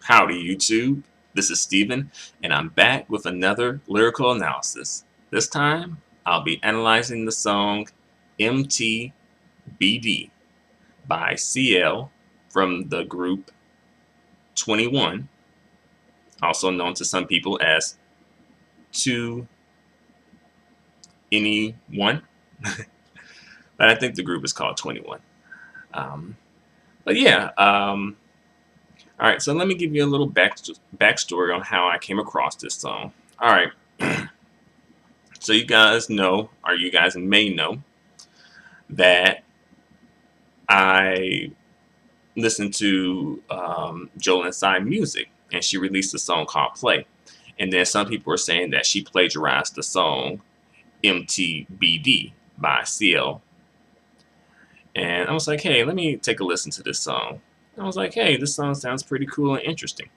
Howdy YouTube, this is Steven, and I'm back with another lyrical analysis. This time, I'll be analyzing the song MTBD by CL from the group 21, also known to some people as 2 Anyone, but I think the group is called 21. But yeah, all right, so let me give you a little backstory on how I came across this song. All right, so you guys know, or you guys may know, that I listened to Joel Inside Music, and she released a song called Play. And then some people were saying that she plagiarized the song MTBD by CL. And I was like, hey, let me take a listen to this song. I was like, hey, this song sounds pretty cool and interesting.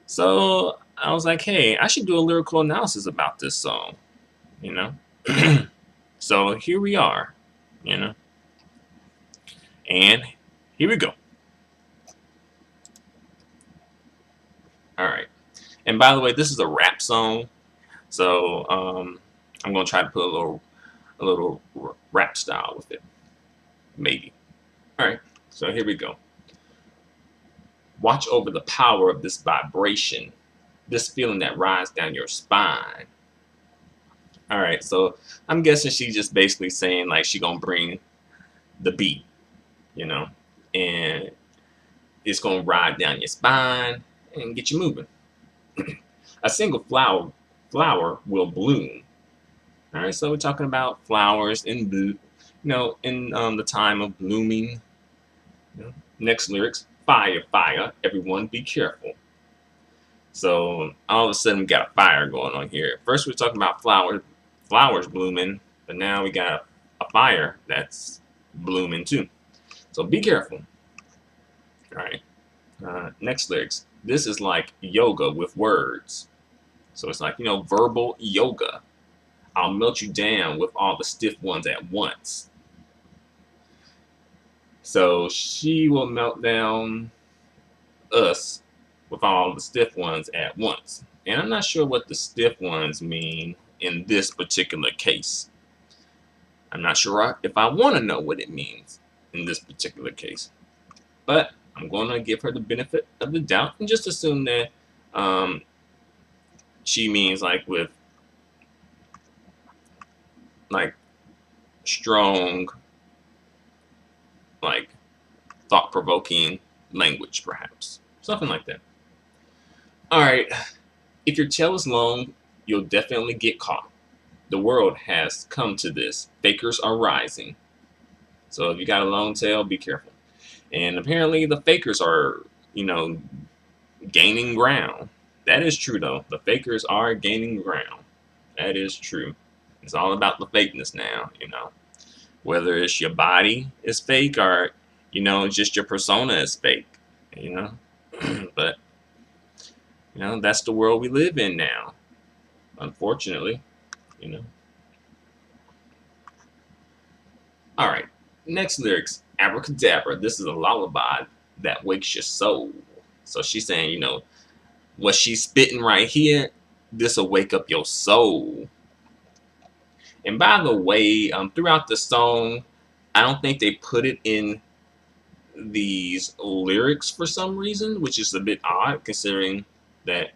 So I was like, hey, I should do a lyrical analysis about this song, you know? So here we are, you know? And here we go. All right. And by the way, this is a rap song. So I'm going to try to put a little rap style with it. Maybe. All right. So here we go. Watch over the power of this vibration, this feeling that rides down your spine. All right, so I'm guessing she's just basically saying like she gonna bring the beat, you know, and it's gonna ride down your spine and get you moving. A single flower will bloom. All right, so we're talking about flowers in blue, in the time of blooming. Next lyrics. Fire, fire, everyone be careful. So all of a sudden we got a fire going on here. First we're talking about flowers blooming, but now we got a fire that's blooming too. So be careful. All right. Next lyrics. This is like yoga with words. So it's like, verbal yoga. I'll melt you down with all the stiff ones at once. So she will melt down us with all the stiff ones at once. And I'm not sure what the stiff ones mean in this particular case. I'm not sure if I want to know what it means in this particular case. But I'm going to give her the benefit of the doubt and just assume that she means like with like strong, like thought-provoking language, perhaps. Something like that. All right. If your tail is long, you'll definitely get caught. The world has come to this. Fakers are rising. So if you got a long tail, be careful. And apparently the fakers are, gaining ground. That is true, though. The fakers are gaining ground. That is true. It's all about the fakeness now, Whether it's your body is fake or, just your persona is fake, But, that's the world we live in now, unfortunately, All right, next lyrics, abracadabra. This is a lullaby that wakes your soul. So she's saying, what she's spitting right here, this will wake up your soul. And by the way, throughout the song, I don't think they put it in these lyrics for some reason, which is a bit odd considering that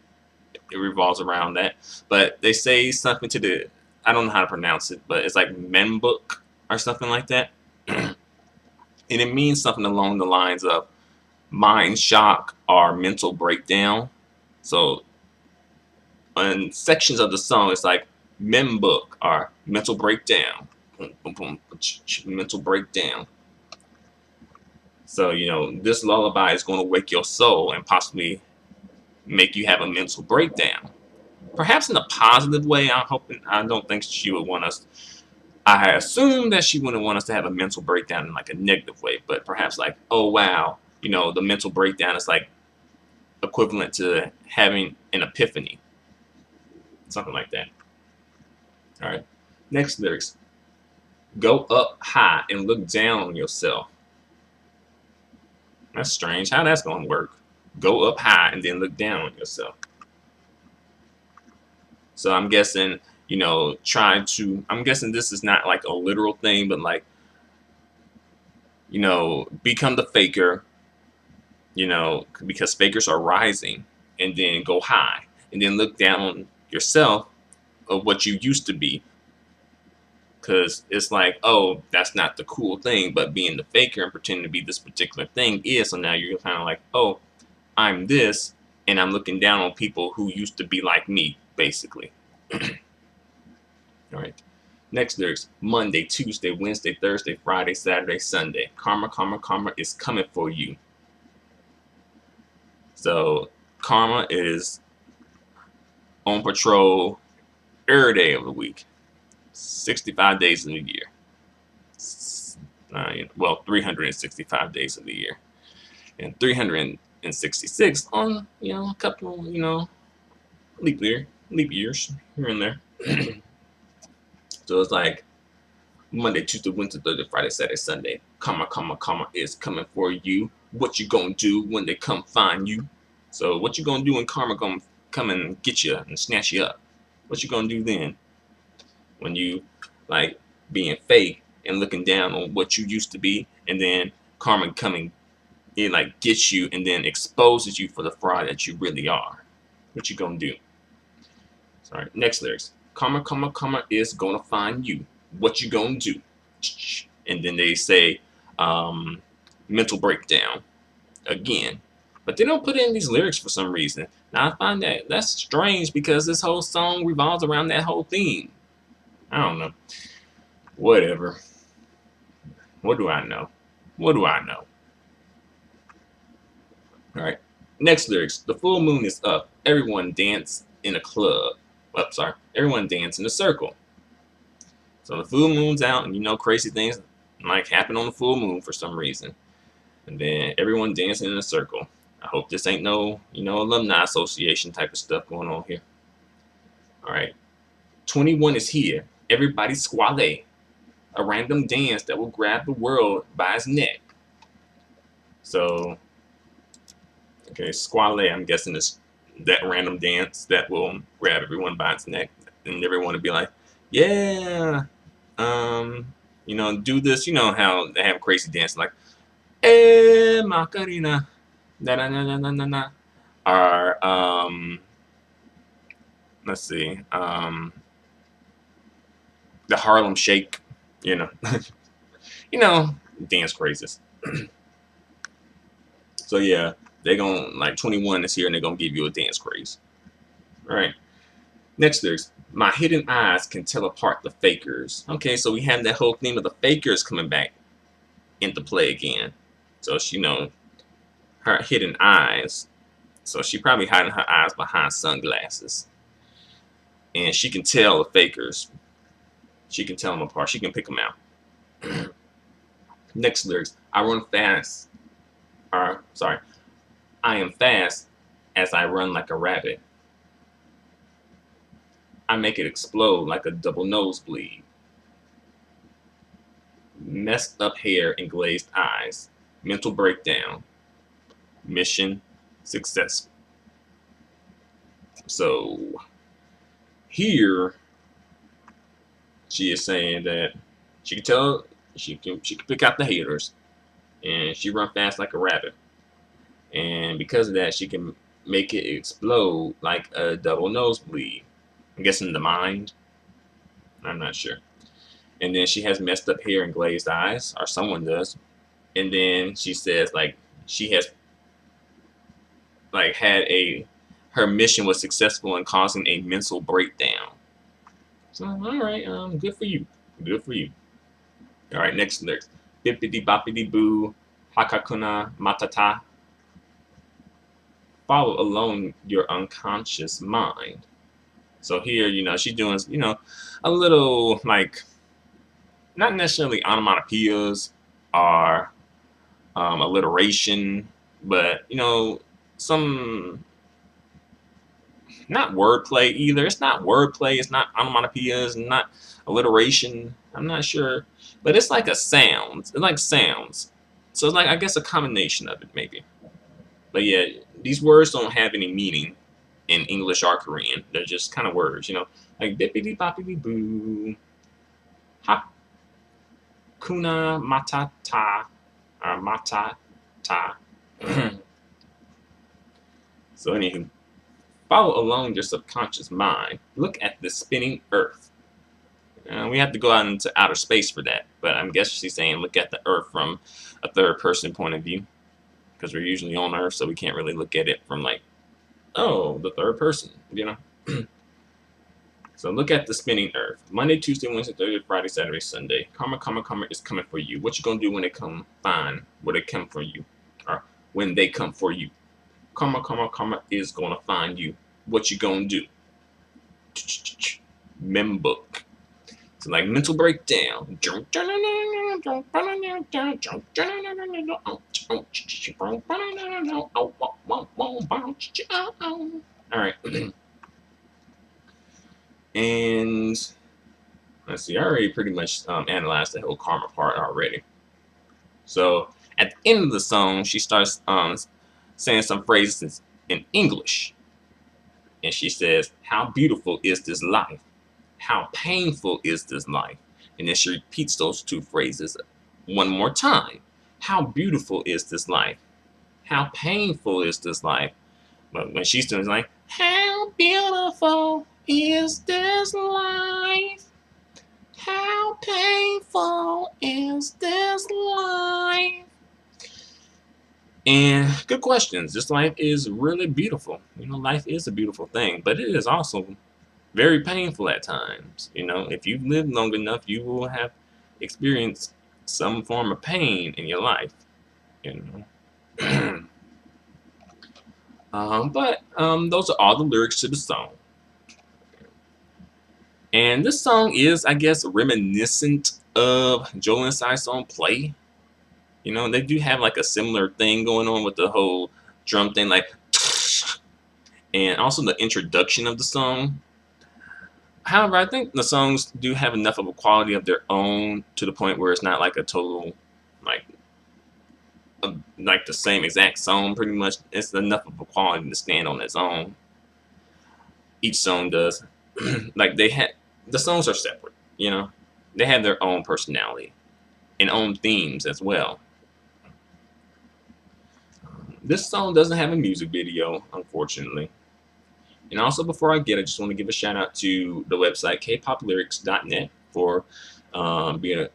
it revolves around that. But they say something to the, I don't know how to pronounce it, but it's like membuk or something like that. And it means something along the lines of mind shock or mental breakdown. So in sections of the song, it's like membuk or mental breakdown. Mental breakdown. So, this lullaby is going to wake your soul and possibly make you have a mental breakdown. Perhaps in a positive way. I don't think she would want us. I assume that she wouldn't want us to have a mental breakdown in like a negative way, but perhaps like, oh wow, the mental breakdown is like equivalent to having an epiphany. Something like that. All right. Next lyrics. Go up high and look down on yourself. That's strange. How that's going to work? Go up high and then look down on yourself. So I'm guessing, I'm guessing this is not like a literal thing, but like, become the faker, because fakers are rising, and then go high and then look down on yourself of what you used to be. Because it's like, oh, that's not the cool thing, but being the faker and pretending to be this particular thing is. So now you're kind of like, oh, I'm this, and I'm looking down on people who used to be like me, basically. All right. Next lyrics: Monday, Tuesday, Wednesday, Thursday, Friday, Saturday, Sunday. Karma, karma, karma is coming for you. So karma is on patrol every day of the week, 65 days in the year. Well, 365 days of the year, and 366 on a couple leap years here and there. So it's like Monday, Tuesday, Wednesday, Thursday, Friday, Saturday, Sunday. Karma, karma, karma is coming for you. What you gonna do when they come find you? So what you gonna do when karma gonna come and get you and snatch you up? What you gonna do then? When you like being fake and looking down on what you used to be, and then karma coming in like gets you and then exposes you for the fraud that you really are. What you gonna do? Sorry. Next lyrics. Karma, karma, karma is gonna find you. What you gonna do? And then they say mental breakdown again. But they don't put in these lyrics for some reason. Now I find that's strange because this whole song revolves around that whole theme. I don't know. Whatever. What do I know? What do I know? All right. Next lyrics. The full moon is up. Everyone dance in a club. Everyone dance in a circle. So the full moon's out, and crazy things like happen on the full moon for some reason. And then everyone dancing in a circle. I hope this ain't no, alumni association type of stuff going on here. All right. 21 is here. Everybody squale. A random dance that will grab the world by its neck. So, okay, squale, I'm guessing is that random dance that will grab everyone by its neck. And everyone will be like, yeah, do this. You know how they have crazy dance like, Macarena, na na na na na na. Or, let's see, the Harlem Shake, dance crazes. So yeah, they're gonna like 21 is here and they're gonna give you a dance craze. All right. Next lyrics. My hidden eyes can tell apart the fakers. Okay, so we have that whole theme of the fakers coming back into play again. So her hidden eyes. So she probably hiding her eyes behind sunglasses. And she can tell the fakers. She can tell them apart. She can pick them out. Next lyrics. I run fast. I am fast as I run like a rabbit. I make it explode like a double nosebleed. Messed up hair and glazed eyes. Mental breakdown. Mission successful. So here she is saying that she can tell she can pick out the haters, and she run fast like a rabbit, and because of that she can make it explode like a double nosebleed. I'm guessing the mind. I'm not sure. And then she has messed up hair and glazed eyes, or someone does. And then she says like she has like her mission was successful in causing a mental breakdown. So all right, good for you. Good for you. All right, next lyrics. Bippity boppity boo, hakakuna matata. Follow alone your unconscious mind. So here, she's doing, a little like, not necessarily onomatopoeias or alliteration, but some not wordplay either. It's not wordplay. It's not onomatopoeias. Not alliteration. I'm not sure, but it's like a sound. It's like sounds. So it's like I guess a combination of it maybe. But yeah, these words don't have any meaning in English or Korean. They're just kind of words, you know, like bippity boppity boo, hakuna matata, or matata. So anywho, follow along your subconscious mind. Look at the spinning Earth. We have to go out into outer space for that, but I'm guessing she's saying look at the Earth from a third person point of view, because we're usually on Earth, so we can't really look at it from like, oh, the third person, you know. So look at the spinning Earth. Monday, Tuesday, Wednesday, Thursday, Friday, Saturday, Sunday. Karma, karma, karma is coming for you. What you gonna do when they come find? When they come for you, or when they come for you? Karma, karma, karma is gonna find you. What you gonna do? Membook. So like mental breakdown. All right. And let's see, I already pretty much analyzed the whole karma part already. So at the end of the song, she starts saying some phrases in English. And she says, how beautiful is this life? How painful is this life? And then she repeats those two phrases one more time. How beautiful is this life? How painful is this life? But when she's doing like, how beautiful is this life? How painful is this life? And good questions. This life is really beautiful. You know, life is a beautiful thing, but it is also very painful at times. You know, if you've lived long enough, you will have experienced some form of pain in your life. You know. But those are all the lyrics to the song. And this song is, I guess, reminiscent of Joel and Sai's song Play. You know, they do have like a similar thing going on with the whole drum thing, like, and also the introduction of the song. However, I think the songs do have enough of a quality of their own to the point where it's not like a total, like the same exact song. Pretty much, it's enough of a quality to stand on its own. Each song does. Like the songs are separate. You know, they have their own personality and own themes as well. This song doesn't have a music video, unfortunately. And also, before I just want to give a shout out to the website kpoplyrics.net for being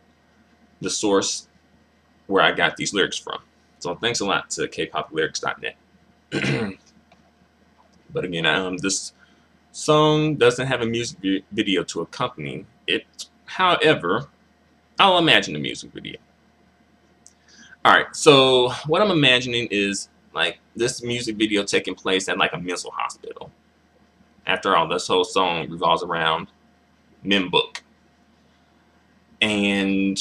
the source where I got these lyrics from. So thanks a lot to kpoplyrics.net. But again, this song doesn't have a music video to accompany it. However, I'll imagine a music video. Alright, so what I'm imagining is like this music video taking place at like a mental hospital. After all, this whole song revolves around Membook. And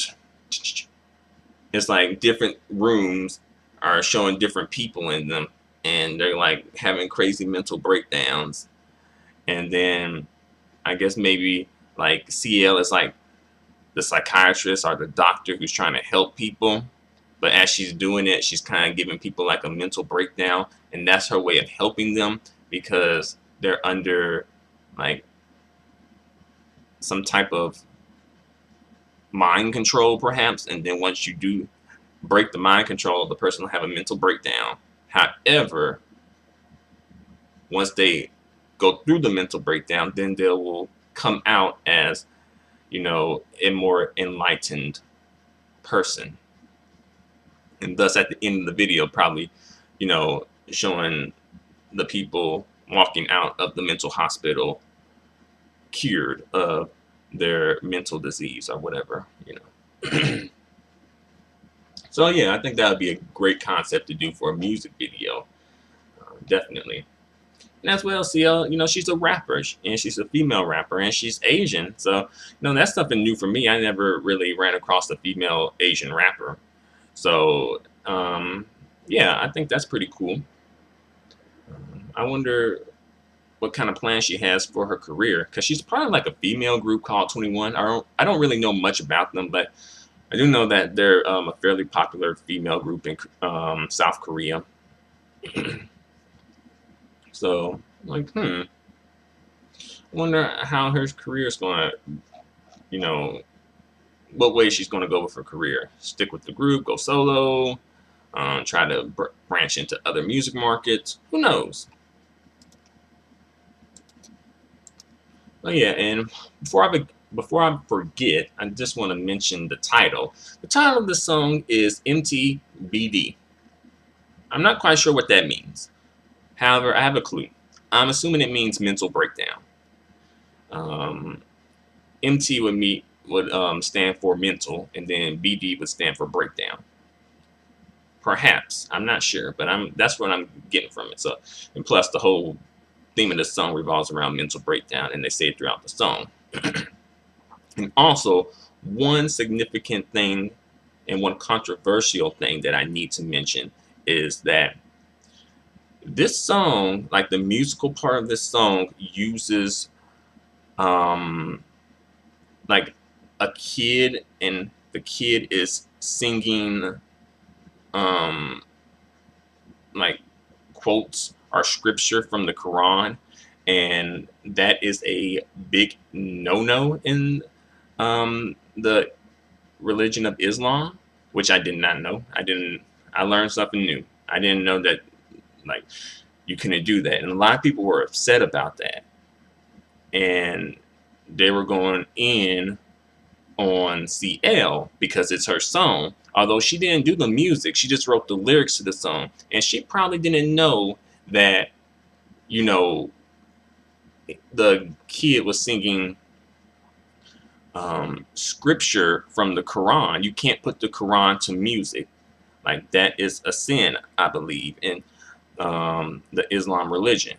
it's like different rooms are showing different people in them. And they're like having crazy mental breakdowns. And then I guess maybe like CL is like the psychiatrist or the doctor who's trying to help people. But as she's doing it, she's kind of giving people like a mental breakdown. And that's her way of helping them because they're under like some type of mind control perhaps, and then once you do break the mind control, the person will have a mental breakdown. However, once they go through the mental breakdown, then they will come out as, you know, a more enlightened person. And thus at the end of the video, probably, you know, showing the people walking out of the mental hospital cured of their mental disease or whatever, you know. So yeah, I think that would be a great concept to do for a music video, definitely. And as well, CL, you know, she's a rapper, and she's a female rapper, and she's Asian. So, you know, that's something new for me. I never really ran across a female Asian rapper. So, yeah, I think that's pretty cool. I wonder what kind of plan she has for her career, because she's part of like a female group called 21. I don't really know much about them, but I do know that they're a fairly popular female group in South Korea. So, like, wonder how her career is going to, you know, what way she's going to go with her career. Stick with the group, go solo, try to branch into other music markets. Who knows? Oh yeah, and before I forget, I just want to mention the title. The title of the song is MTBD. I'm not quite sure what that means. However, I have a clue. I'm assuming it means mental breakdown. Um, MT would stand for mental, and then BD would stand for breakdown. Perhaps I'm not sure, but that's what I'm getting from it. So, and plus the whole theme of the song revolves around mental breakdown, and they say it throughout the song. And also, one significant thing and one controversial thing that I need to mention is that this song, like the musical part of this song, uses um like a kid, and the kid is singing um like quotes or scripture from the Quran, and that is a big no-no in the religion of Islam, which I did not know. I learned something new. I didn't know that, like, you couldn't do that, and a lot of people were upset about that, and they were going in on CL because it's her song. Although she didn't do the music, she just wrote the lyrics to the song, and she probably didn't know that, you know, the kid was singing scripture from the Quran. You can't put the Quran to music. Like, that is a sin, I believe, in the Islam religion.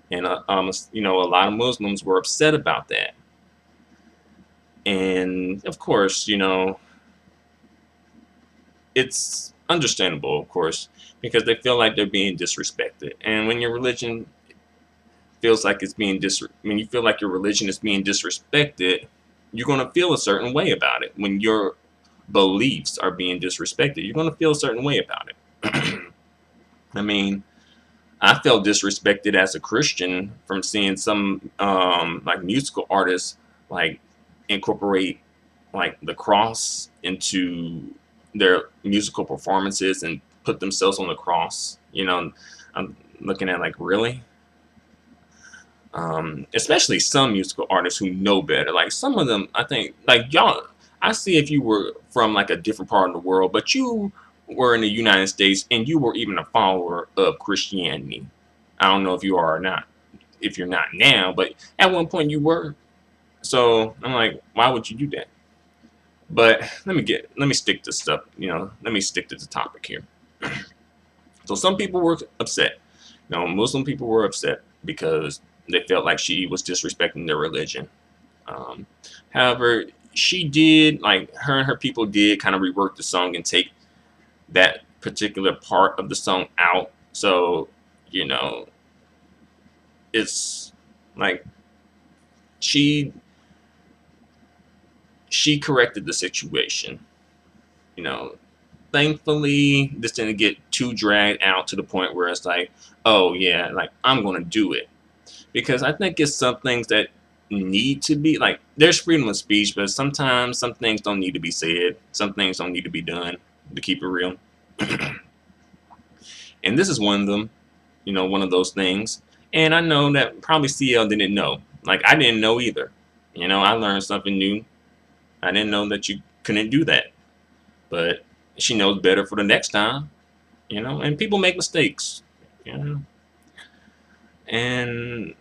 And a lot of Muslims were upset about that. And of course, it's understandable, of course, because they feel like they're being disrespected. And when your religion feels like it's being when you feel like your religion is being disrespected, you're going to feel a certain way about it. When your beliefs are being disrespected, you're going to feel a certain way about it. I mean, I felt disrespected as a Christian from seeing some like musical artists like incorporate like the cross into their musical performances and put themselves on the cross. I'm looking at, like, really. Especially some musical artists who know better. Like, some of them, I think, like, y'all, I see if you were from like a different part of the world, but you were in the United States and you were even a follower of Christianity. I don't know if you are or not, if you're not now, but at one point you were. So I'm like, why would you do that? But let me stick to stuff, let me stick to the topic here. So some people were upset. Muslim people were upset because they felt like she was disrespecting their religion. Um, However, she did, like, her and her people did kind of rework the song and take that particular part of the song out. So, you know, it's like she she corrected the situation. You know, Thankfully, this didn't get too dragged out to the point where it's like, oh yeah, like, I'm gonna do it, because I think it's some things that need to be, like, there's freedom of speech, but sometimes some things don't need to be said. Some things don't need to be done, to keep it real. And this is one of them, one of those things. And I know that probably CL didn't know. Like, I didn't know either. I learned something new. I didn't know that you couldn't do that. But she knows better for the next time, and people make mistakes, you know. And,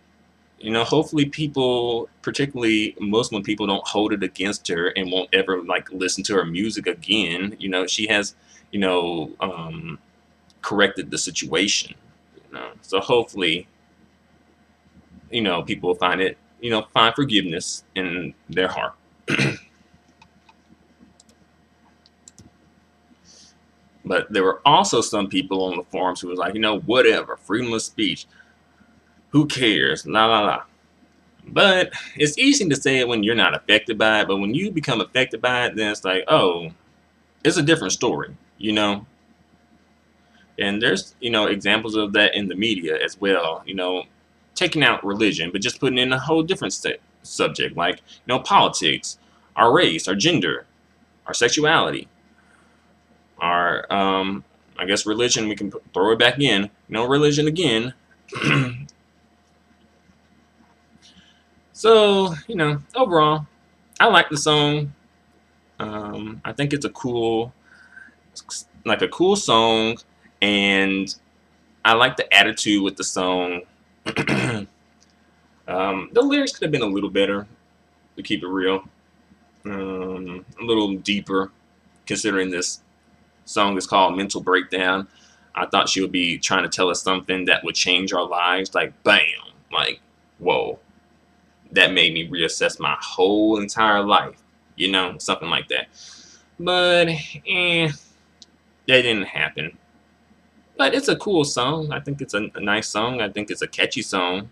hopefully people, particularly Muslim people, don't hold it against her and won't ever, like, listen to her music again. She has, corrected the situation, So hopefully, people find it, find forgiveness in their heart. But there were also some people on the forums who was like, whatever, freedom of speech, who cares, la la la. But it's easy to say it when you're not affected by it, but when you become affected by it, then it's like, oh, it's a different story, And there's, examples of that in the media as well, taking out religion, but just putting in a whole different subject, like, politics, our race, our gender, our sexuality, our, I guess religion, we can throw it back in, religion again. So, overall, I like the song. I think it's a cool song, and I like the attitude with the song. The lyrics could have been a little better, to keep it real. A little deeper, considering this song is called Mental Breakdown. I thought she would be trying to tell us something that would change our lives. Like, bam. Like, whoa. That made me reassess my whole entire life. Something like that. But, that didn't happen. But it's a cool song. I think it's a nice song. I think it's a catchy song.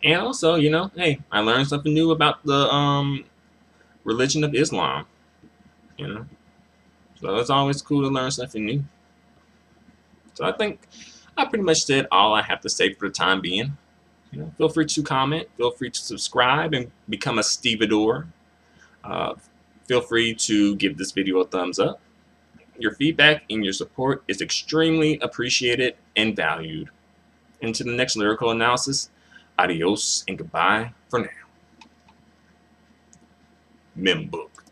And also, hey, I learned something new about the religion of Islam. So it's always cool to learn something new. So I think I pretty much said all I have to say for the time being. Feel free to comment. Feel free to subscribe and become a stevedore. Feel free to give this video a thumbs up. Your feedback and your support is extremely appreciated and valued. Until the next lyrical analysis, adios and goodbye for now. Membook.